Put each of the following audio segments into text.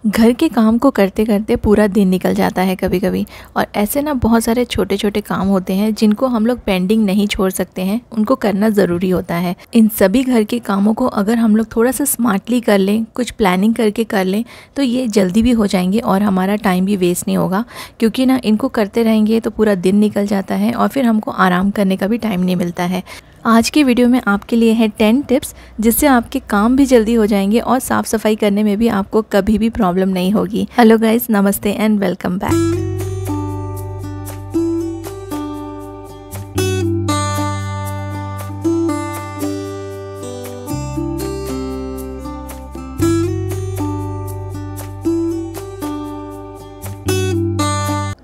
घर के काम को करते करते पूरा दिन निकल जाता है कभी कभी। और ऐसे ना बहुत सारे छोटे छोटे काम होते हैं जिनको हम लोग पेंडिंग नहीं छोड़ सकते हैं, उनको करना ज़रूरी होता है। इन सभी घर के कामों को अगर हम लोग थोड़ा सा स्मार्टली कर लें, कुछ प्लानिंग करके कर लें, तो ये जल्दी भी हो जाएंगे और हमारा टाइम भी वेस्ट नहीं होगा। क्योंकि ना इनको करते रहेंगे तो पूरा दिन निकल जाता है और फिर हमको आराम करने का भी टाइम नहीं मिलता है। आज की वीडियो में आपके लिए है 10 टिप्स जिससे आपके काम भी जल्दी हो जाएंगे और साफ़ सफाई करने में भी आपको कभी भी प्रॉब्लम नहीं होगी। हेलो गाइस, नमस्ते एंड वेलकम बैक।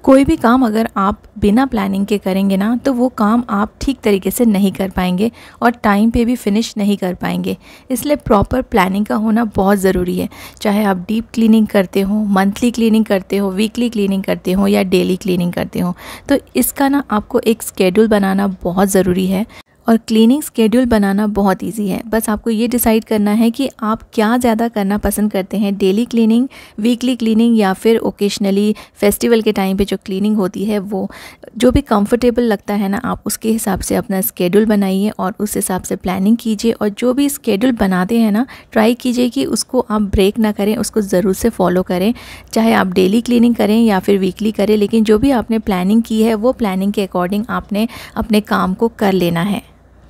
कोई भी काम अगर आप बिना प्लानिंग के करेंगे ना, तो वो काम आप ठीक तरीके से नहीं कर पाएंगे और टाइम पे भी फिनिश नहीं कर पाएंगे। इसलिए प्रॉपर प्लानिंग का होना बहुत ज़रूरी है। चाहे आप डीप क्लीनिंग करते हो, मंथली क्लीनिंग करते हो, वीकली क्लीनिंग करते हो या डेली क्लीनिंग करते हो, तो इसका ना आपको एक स्केड्यूल बनाना बहुत ज़रूरी है। और क्लीनिंग स्केड्यूल बनाना बहुत इजी है। बस आपको ये डिसाइड करना है कि आप क्या ज़्यादा करना पसंद करते हैं, डेली क्लीनिंग, वीकली क्लीनिंग या फिर ओकेशनली फेस्टिवल के टाइम पे जो क्लीनिंग होती है वो। जो भी कंफर्टेबल लगता है ना, आप उसके हिसाब से अपना स्केड्यूल बनाइए और उस हिसाब से प्लानिंग कीजिए। और जो भी स्केड्यूल बनाते हैं ना, ट्राई कीजिए कि उसको आप ब्रेक ना करें, उसको ज़रूर से फॉलो करें। चाहे आप डेली क्लीनिंग करें या फिर वीकली करें, लेकिन जो भी आपने प्लानिंग की है वो प्लानिंग के अकॉर्डिंग आपने अपने काम को कर लेना है।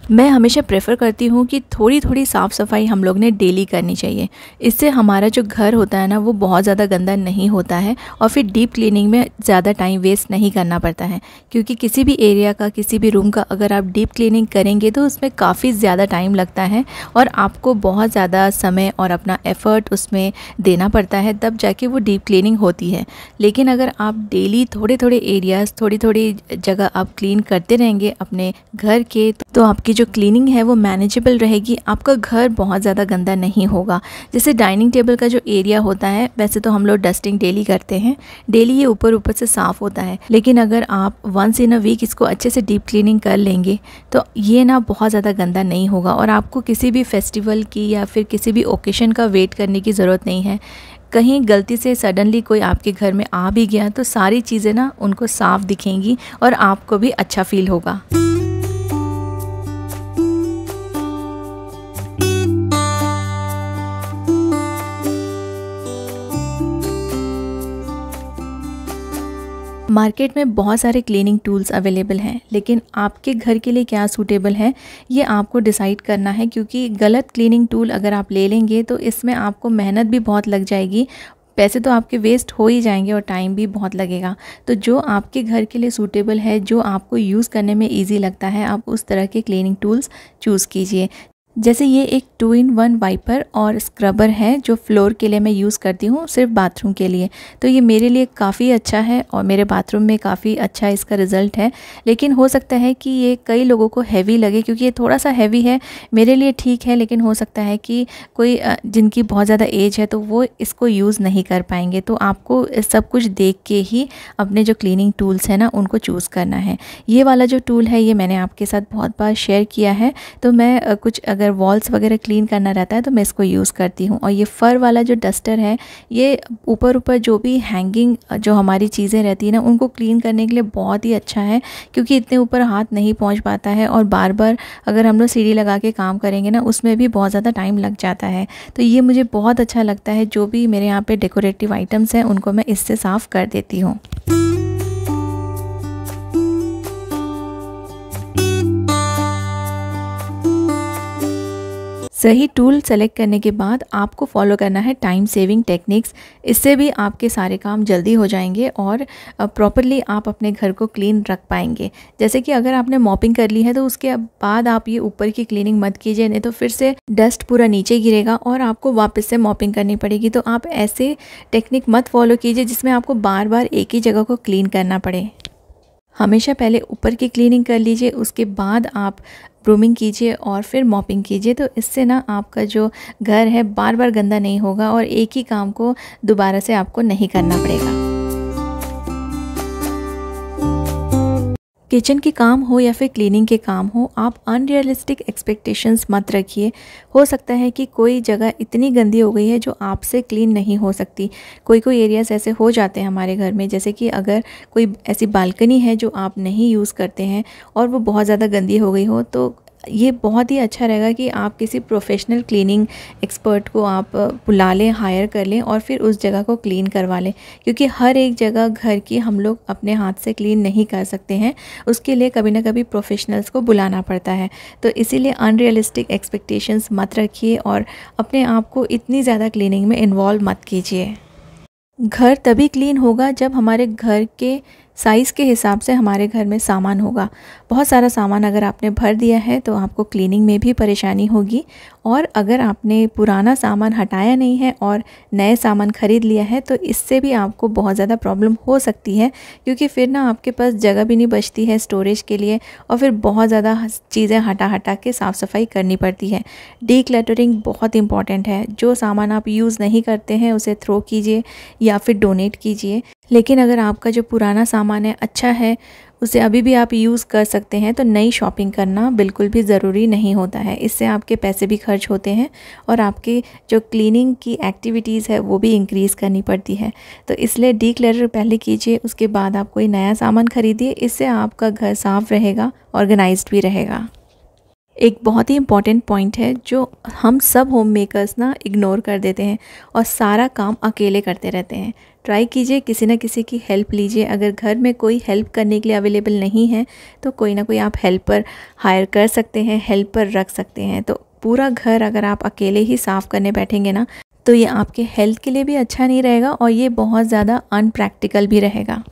मैं हमेशा प्रेफर करती हूँ कि थोड़ी थोड़ी साफ़ सफाई हम लोग ने डेली करनी चाहिए। इससे हमारा जो घर होता है ना, वो बहुत ज़्यादा गंदा नहीं होता है और फिर डीप क्लीनिंग में ज़्यादा टाइम वेस्ट नहीं करना पड़ता है। क्योंकि किसी भी एरिया का, किसी भी रूम का अगर आप डीप क्लीनिंग करेंगे तो उसमें काफ़ी ज़्यादा टाइम लगता है और आपको बहुत ज़्यादा समय और अपना एफ़र्ट उसमें देना पड़ता है, तब जाके वो डीप क्लीनिंग होती है। लेकिन अगर आप डेली थोड़े थोड़े एरियाज़, थोड़ी थोड़ी जगह आप क्लीन करते रहेंगे अपने घर के, तो आपकी जो क्लीनिंग है वो मैनेजेबल रहेगी। आपका घर बहुत ज़्यादा गंदा नहीं होगा। जैसे डाइनिंग टेबल का जो एरिया होता है, वैसे तो हम लोग डस्टिंग डेली करते हैं, डेली ये ऊपर ऊपर से साफ़ होता है। लेकिन अगर आप वंस इन अ वीक इसको अच्छे से डीप क्लीनिंग कर लेंगे तो ये ना बहुत ज़्यादा गंदा नहीं होगा और आपको किसी भी फेस्टिवल की या फिर किसी भी ओकेशन का वेट करने की ज़रूरत नहीं है। कहीं गलती से सडनली कोई आपके घर में आ भी गया तो सारी चीज़ें ना उनको साफ़ दिखेंगी और आपको भी अच्छा फील होगा। मार्केट में बहुत सारे क्लीनिंग टूल्स अवेलेबल हैं, लेकिन आपके घर के लिए क्या सूटेबल है ये आपको डिसाइड करना है। क्योंकि गलत क्लीनिंग टूल अगर आप ले लेंगे तो इसमें आपको मेहनत भी बहुत लग जाएगी, पैसे तो आपके वेस्ट हो ही जाएंगे और टाइम भी बहुत लगेगा। तो जो आपके घर के लिए सूटेबल है, जो आपको यूज़ करने में ईजी लगता है, आप उस तरह के क्लीनिंग टूल्स चूज़ कीजिए। जैसे ये एक 2-in-1 वाइपर और स्क्रबर है जो फ्लोर के लिए मैं यूज़ करती हूँ, सिर्फ बाथरूम के लिए। तो ये मेरे लिए काफ़ी अच्छा है और मेरे बाथरूम में काफ़ी अच्छा इसका रिज़ल्ट है। लेकिन हो सकता है कि ये कई लोगों को हैवी लगे, क्योंकि ये थोड़ा सा हैवी है। मेरे लिए ठीक है, लेकिन हो सकता है कि कोई जिनकी बहुत ज़्यादा एज है तो वो इसको यूज़ नहीं कर पाएंगे। तो आपको सब कुछ देख के ही अपने जो क्लीनिंग टूल्स हैं ना, उनको चूज़ करना है। ये वाला जो टूल है ये मैंने आपके साथ बहुत बार शेयर किया है। तो मैं कुछ अगर वॉल्स वगैरह क्लीन करना रहता है तो मैं इसको यूज़ करती हूँ। और ये फ़र वाला जो डस्टर है, ये ऊपर ऊपर जो भी हैंगिंग जो हमारी चीज़ें रहती है ना, उनको क्लीन करने के लिए बहुत ही अच्छा है। क्योंकि इतने ऊपर हाथ नहीं पहुँच पाता है और बार बार अगर हम लोग सीढ़ी लगा के काम करेंगे ना, उसमें भी बहुत ज़्यादा टाइम लग जाता है। तो ये मुझे बहुत अच्छा लगता है। जो भी मेरे यहाँ पे डेकोरेटिव आइटम्स हैं उनको मैं इससे साफ़ कर देती हूँ। सही टूल सेलेक्ट करने के बाद आपको फॉलो करना है टाइम सेविंग टेक्निक्स। इससे भी आपके सारे काम जल्दी हो जाएंगे और प्रॉपरली आप अपने घर को क्लीन रख पाएंगे। जैसे कि अगर आपने मॉपिंग कर ली है तो उसके बाद आप ये ऊपर की क्लीनिंग मत कीजिए, नहीं तो फिर से डस्ट पूरा नीचे गिरेगा और आपको वापस से मॉपिंग करनी पड़ेगी। तो आप ऐसे टेक्निक मत फॉलो कीजिए जिसमें आपको बार बार एक ही जगह को क्लीन करना पड़े। हमेशा पहले ऊपर की क्लीनिंग कर लीजिए, उसके बाद आप ब्रूमिंग कीजिए और फिर मॉपिंग कीजिए। तो इससे ना आपका जो घर है बार बार गंदा नहीं होगा और एक ही काम को दोबारा से आपको नहीं करना पड़ेगा। किचन के काम हो या फिर क्लीनिंग के काम हो, आप अनरियलिस्टिक एक्सपेक्टेशंस मत रखिए। हो सकता है कि कोई जगह इतनी गंदी हो गई है जो आपसे क्लीन नहीं हो सकती। कोई एरियाज़ ऐसे हो जाते हैं हमारे घर में, जैसे कि अगर कोई ऐसी बालकनी है जो आप नहीं यूज़ करते हैं और वो बहुत ज़्यादा गंदी हो गई हो, तो ये बहुत ही अच्छा रहेगा कि आप किसी प्रोफेशनल क्लीनिंग एक्सपर्ट को आप बुला लें, हायर कर लें और फिर उस जगह को क्लीन करवा लें। क्योंकि हर एक जगह घर की हम लोग अपने हाथ से क्लीन नहीं कर सकते हैं, उसके लिए कभी ना कभी प्रोफेशनल्स को बुलाना पड़ता है। तो इसीलिए अनरियलिस्टिक एक्सपेक्टेशंस मत रखिए और अपने आप को इतनी ज़्यादा क्लीनिंग में इन्वॉल्व मत कीजिए। घर तभी क्लीन होगा जब हमारे घर के साइज़ के हिसाब से हमारे घर में सामान होगा। बहुत सारा सामान अगर आपने भर दिया है तो आपको क्लीनिंग में भी परेशानी होगी, और अगर आपने पुराना सामान हटाया नहीं है और नए सामान ख़रीद लिया है तो इससे भी आपको बहुत ज़्यादा प्रॉब्लम हो सकती है, क्योंकि फिर ना आपके पास जगह भी नहीं बचती है स्टोरेज के लिए और फिर बहुत ज़्यादा चीज़ें हटा के साफ़ सफाई करनी पड़ती है। डीक्लटरिंग बहुत इंपॉर्टेंट है। जो सामान आप यूज़ नहीं करते हैं उसे थ्रो कीजिए या फिर डोनेट कीजिए। लेकिन अगर आपका जो पुराना सामान है अच्छा है, उसे अभी भी आप यूज़ कर सकते हैं, तो नई शॉपिंग करना बिल्कुल भी ज़रूरी नहीं होता है। इससे आपके पैसे भी खर्च होते हैं और आपकी जो क्लीनिंग की एक्टिविटीज़ है वो भी इंक्रीज़ करनी पड़ती है। तो इसलिए डीक्लटर पहले कीजिए, उसके बाद आप कोई नया सामान ख़रीदिए। इससे आपका घर साफ़ रहेगा, ऑर्गेनाइज्ड भी रहेगा। एक बहुत ही इम्पॉर्टेंट पॉइंट है जो हम सब होम मेकर्स ना इग्नोर कर देते हैं और सारा काम अकेले करते रहते हैं। ट्राई कीजिए, किसी न किसी की हेल्प लीजिए। अगर घर में कोई हेल्प करने के लिए अवेलेबल नहीं है तो कोई ना कोई आप हेल्पर हायर कर सकते हैं, हेल्पर रख सकते हैं। तो पूरा घर अगर आप अकेले ही साफ़ करने बैठेंगे ना, तो ये आपके हेल्थ के लिए भी अच्छा नहीं रहेगा और ये बहुत ज़्यादा अनप्रैक्टिकल भी रहेगा।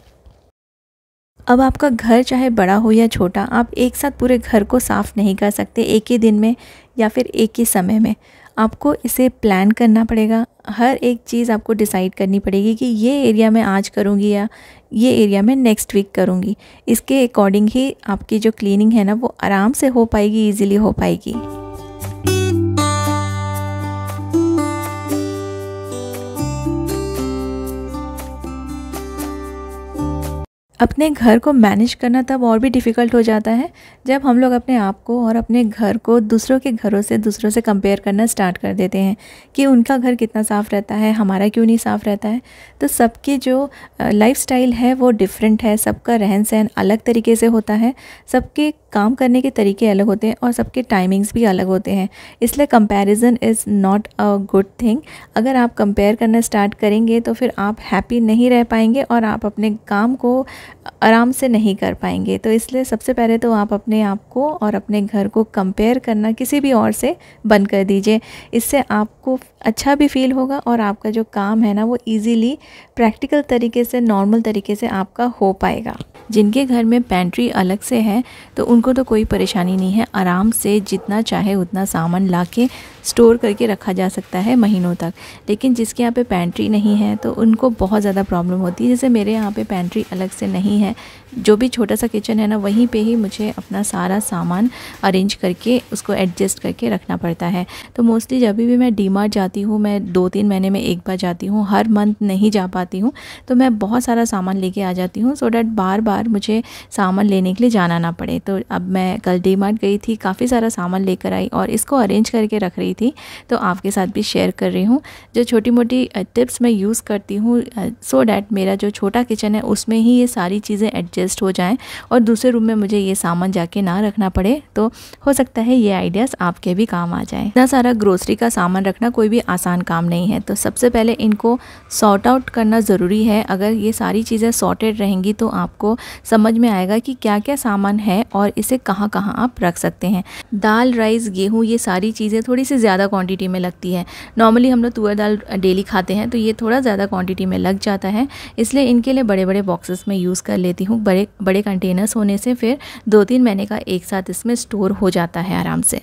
अब आपका घर चाहे बड़ा हो या छोटा, आप एक साथ पूरे घर को साफ़ नहीं कर सकते एक ही दिन में या फिर एक ही समय में। आपको इसे प्लान करना पड़ेगा। हर एक चीज़ आपको डिसाइड करनी पड़ेगी कि ये एरिया मैं आज करूँगी या ये एरिया मैं नेक्स्ट वीक करूँगी। इसके अकॉर्डिंग ही आपकी जो क्लीनिंग है ना वो आराम से हो पाएगी, ईज़िली हो पाएगी। अपने घर को मैनेज करना तब और भी डिफ़िकल्ट हो जाता है जब हम लोग अपने आप को और अपने घर को दूसरों के घरों से दूसरों से कंपेयर करना स्टार्ट कर देते हैं कि उनका घर कितना साफ़ रहता है, हमारा क्यों नहीं साफ़ रहता है। तो सबकी जो लाइफस्टाइल है वो डिफरेंट है, सबका रहन सहन अलग तरीके से होता है, सबके काम करने के तरीके अलग होते हैं और सबके टाइमिंग्स भी अलग होते हैं। इसलिए comparison is not a good thing. अगर आप कंपेयर करना स्टार्ट करेंगे तो फिर आप हैप्पी नहीं रह पाएंगे और आप अपने काम को आराम से नहीं कर पाएंगे। तो इसलिए सबसे पहले तो आप अपने आप को और अपने घर को कंपेयर करना किसी भी और से बंद कर दीजिए। इससे आपको अच्छा भी फील होगा और आपका जो काम है ना वो इजीली प्रैक्टिकल तरीके से, नॉर्मल तरीके से आपका हो पाएगा। जिनके घर में पेंट्री अलग से है तो उनको तो कोई परेशानी नहीं है, आराम से जितना चाहे उतना सामान लाके स्टोर करके रखा जा सकता है महीनों तक। लेकिन जिसके यहाँ पे पेंट्री नहीं है तो उनको बहुत ज़्यादा प्रॉब्लम होती है। जैसे मेरे यहाँ पे पेंट्री अलग से नहीं है, जो भी छोटा सा किचन है ना वहीं पे ही मुझे अपना सारा सामान अरेंज करके उसको एडजस्ट करके रखना पड़ता है। तो मोस्टली जब भी मैं डीमार्ट जाती हूँ, मैं 2-3 महीने में एक बार जाती हूँ, हर मंथ नहीं जा पाती हूँ, तो मैं बहुत सारा सामान लेके आ जाती हूँ सो डैट बार बार मुझे सामान लेने के लिए जाना ना पड़े। तो अब मैं कल डीमार्ट गई थी, काफ़ी सारा सामान लेकर आई और इसको अरेंज करके रख रही थी, तो आपके साथ भी शेयर कर रही हूँ जो छोटी मोटी टिप्स मैं यूज़ करती हूँ सो डैट मेरा जो छोटा किचन है उसमें ही ये सारी चीज़ें एडजस्ट हो जाएं और दूसरे रूम में मुझे ये सामान जाके ना रखना पड़े। तो हो सकता है ये आइडियाज़ आपके भी काम आ जाए। इतना सारा ग्रोसरी का सामान रखना कोई भी आसान काम नहीं है, तो सबसे पहले इनको सॉर्ट आउट करना ज़रूरी है। अगर ये सारी चीज़ें सॉर्टेड रहेंगी तो आपको समझ में आएगा कि क्या क्या सामान है और इसे कहाँ कहाँ आप रख सकते हैं। दाल, राइस, गेहूँ, ये सारी चीज़ें थोड़ी सी ज़्यादा क्वांटिटी में लगती है। नॉर्मली हम लोग तुअर दाल डेली खाते हैं तो ये थोड़ा ज़्यादा क्वांटिटी में लग जाता है, इसलिए इनके लिए बड़े बड़े बॉक्सेस में यूज़ कर लेती हूँ। बड़े बड़े कंटेनर्स होने से फिर 2-3 महीने का एक साथ इसमें स्टोर हो जाता है आराम से।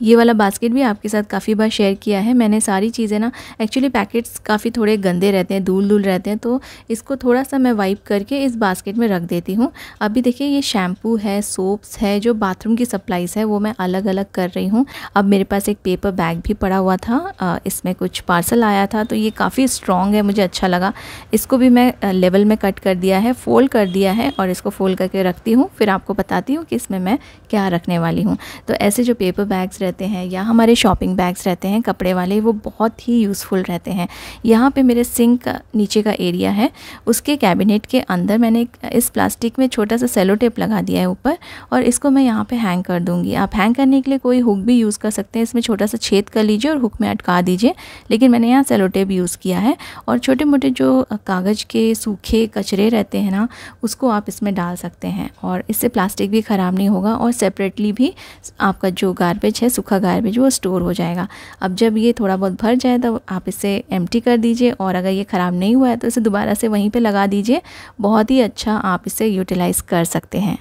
ये वाला बास्केट भी आपके साथ काफ़ी बार शेयर किया है मैंने। सारी चीज़ें ना एक्चुअली पैकेट्स काफ़ी थोड़े गंदे रहते हैं, धूल रहते हैं, तो इसको थोड़ा सा मैं वाइप करके इस बास्केट में रख देती हूँ। अभी देखिए ये शैम्पू है, सोप्स है, जो बाथरूम की सप्लाईज़ है वो मैं अलग अलग कर रही हूँ। अब मेरे पास एक पेपर बैग भी पड़ा हुआ था, इसमें कुछ पार्सल आया था, तो ये काफ़ी स्ट्रॉन्ग है, मुझे अच्छा लगा। इसको भी मैं लेवल में कट कर दिया है, फोल्ड कर दिया है और इसको फोल्ड करके रखती हूँ। फिर आपको बताती हूँ कि इसमें मैं क्या रखने वाली हूँ। तो ऐसे जो पेपर बैग्स रहते हैं या हमारे शॉपिंग बैग्स रहते हैं कपड़े वाले, वो बहुत ही यूज़फुल रहते हैं। यहाँ पे मेरे सिंक का नीचे का एरिया है, उसके कैबिनेट के अंदर मैंने इस प्लास्टिक में छोटा सा सेलो टेप लगा दिया है ऊपर, और इसको मैं यहाँ पे हैंग कर दूँगी। आप हैंग करने के लिए कोई हुक भी यूज़ कर सकते हैं, इसमें छोटा सा छेद कर लीजिए और हुक में अटका दीजिए, लेकिन मैंने यहाँ सेलो टेप यूज़ किया है। और छोटे मोटे जो कागज़ के सूखे कचरे रहते हैं ना, उसको आप इसमें डाल सकते हैं और इससे प्लास्टिक भी ख़राब नहीं होगा और सेपरेटली भी आपका जो गार्बेज है, सूखा गार्बेज, वो स्टोर हो जाएगा। अब जब ये थोड़ा बहुत भर जाए तो आप इसे एम्प्टी कर दीजिए, और अगर ये ख़राब नहीं हुआ है तो इसे दोबारा से वहीं पे लगा दीजिए। बहुत ही अच्छा आप इसे यूटिलाइज़ कर सकते हैं।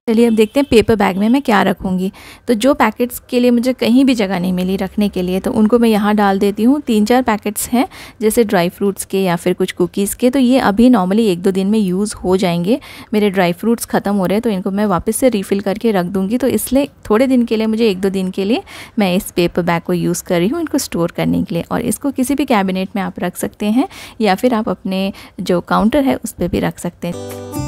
चलिए अब देखते हैं पेपर बैग में मैं क्या रखूँगी। तो जो पैकेट्स के लिए मुझे कहीं भी जगह नहीं मिली रखने के लिए, तो उनको मैं यहाँ डाल देती हूँ। 3-4 पैकेट्स हैं जैसे ड्राई फ्रूट्स के या फिर कुछ कुकीज़ के, तो ये अभी नॉर्मली 1-2 दिन में यूज़ हो जाएंगे। मेरे ड्राई फ्रूट्स ख़त्म हो रहे हैं तो इनको मैं वापस से रीफ़िल करके रख दूँगी। तो इसलिए थोड़े दिन के लिए, मुझे 1-2 दिन के लिए मैं इस पेपर बैग को यूज़ कर रही हूँ इनको स्टोर करने के लिए। और इसको किसी भी कैबिनेट में आप रख सकते हैं या फिर आप अपने जो काउंटर है उस पर भी रख सकते हैं।